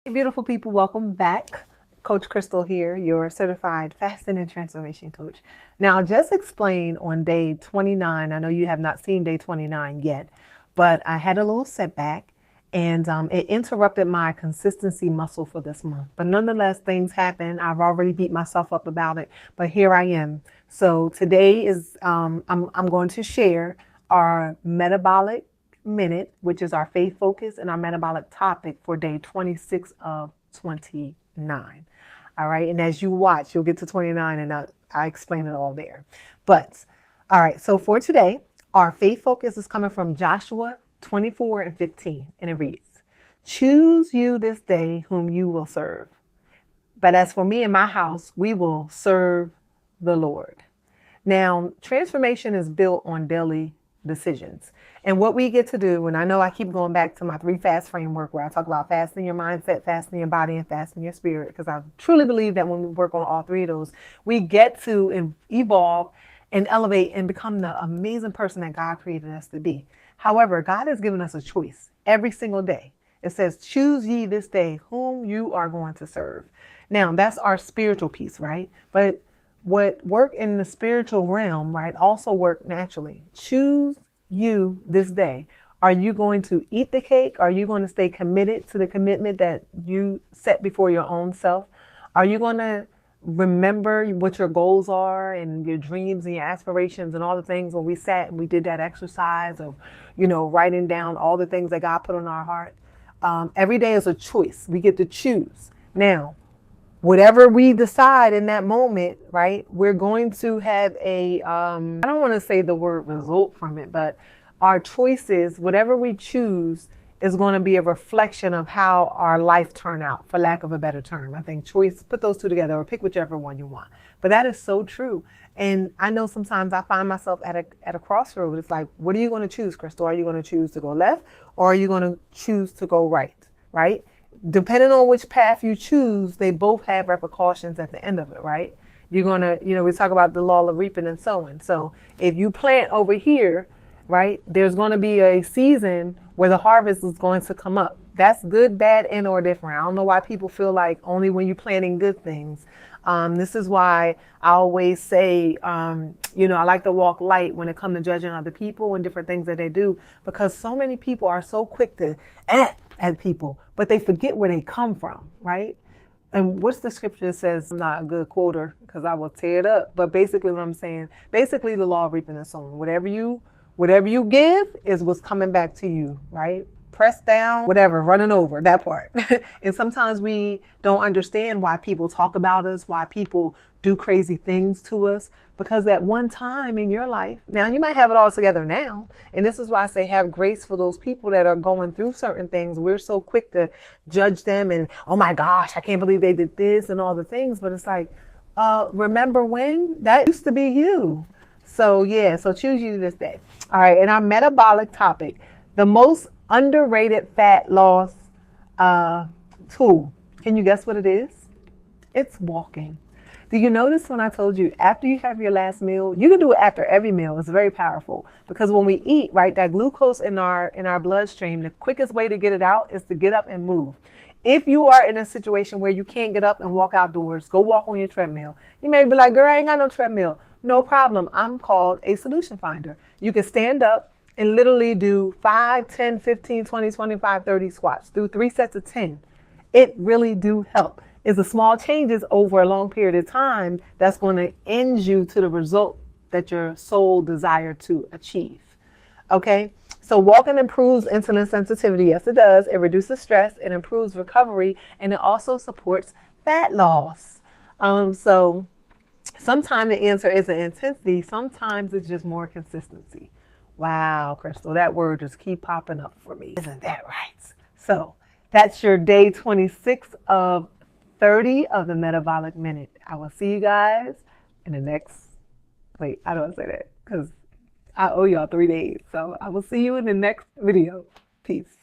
Hey, beautiful people, welcome back. Coach Crystal here, your certified fasting and transformation coach. Now, I'll just explain on day 29. I know you have not seen day 29 yet, but I had a little setback and it interrupted my consistency muscle for this month. But nonetheless, things happen. I've already beat myself up about it, but here I am. So today is I'm going to share our metabolic minute, which is our faith focus and our metabolic topic for day 26 of 29. All right. And as you watch, you'll get to 29 and I explain it all there. But all right. So for today, our faith focus is coming from Joshua 24 and 15. And it reads, choose you this day whom you will serve. But as for me and my house, we will serve the Lord. Now, transformation is built on daily decisions. And what we get to do, and I know I keep going back to my 3 fast framework where I talk about fasting your mindset, fasting your body, and fasting your spirit, because I truly believe that when we work on all 3 of those, we get to evolve and elevate and become the amazing person that God created us to be. However, God has given us a choice every single day. It says, choose ye this day whom you are going to serve. Now, that's our spiritual piece, right? But what work in the spiritual realm, right, also work naturally. Choose you this day. Are you going to eat the cake? Are you going to stay committed to the commitment that you set before your own self? Are you going to remember what your goals are and your dreams and your aspirations and all the things when we sat and we did that exercise of, writing down all the things that God put on our heart? Every day is a choice. We get to choose. Now, whatever we decide in that moment, right, we're going to have I don't want to say the word result from it, but our choices, whatever we choose, is going to be a reflection of how our life turned out, for lack of a better term. I think choice, put those 2 together or pick whichever one you want. But that is so true. And I know sometimes I find myself at a crossroad. It's like, what are you going to choose, Crystal? Are you going to choose to go left or are you going to choose to go right? Right? Depending on which path you choose, they both have repercussions at the end of it, right? You're going to, we talk about the law of reaping and sowing. So if you plant over here, right, there's going to be a season where the harvest is going to come up. That's good, bad, and or different. I don't know why people feel like only when you're planting good things. This is why I always say, I like to walk light when it comes to judging other people and different things that they do, because so many people are so quick to at people, but they forget where they come from, right? And what's the scripture that says, I'm not a good quoter because I will tear it up, but basically what I'm saying, basically the law of reaping and sowing, whatever you give is what's coming back to you, right? Pressed down, whatever, running over, that part. And sometimes we don't understand why people talk about us, why people do crazy things to us, because at one time in your life, now you might have it all together now. And this is why I say have grace for those people that are going through certain things. We're so quick to judge them and, oh my gosh, I can't believe they did this and all the things. But it's like, remember when? That used to be you. So so choose you this day. All right, and our metabolic topic, the most underrated fat loss tool. Can you guess what it is? It's walking. Do you notice when I told you after you have your last meal, you can do it after every meal. It's very powerful because when we eat, right, that glucose in our bloodstream, the quickest way to get it out is to get up and move. If you are in a situation where you can't get up and walk outdoors, go walk on your treadmill. You may be like, girl, I ain't got no treadmill. No problem. I'm called a solution finder. You can stand up and literally do 5, 10, 15, 20, 25, 30 squats. Do 3 sets of 10. It really do help. It's the small changes over a long period of time that's going to end you to the result that your soul desire to achieve. Okay? So walking improves insulin sensitivity. Yes, it does. It reduces stress. It improves recovery. And it also supports fat loss. So sometimes the answer isn't intensity. Sometimes it's just more consistency. Wow, Crystal, that word just keep popping up for me. Isn't that right? So that's your day 26 of 30 of the Metabolic Minute. I will see you guys in the next, I don't want to say that because I owe y'all 3 days. So I will see you in the next video. Peace.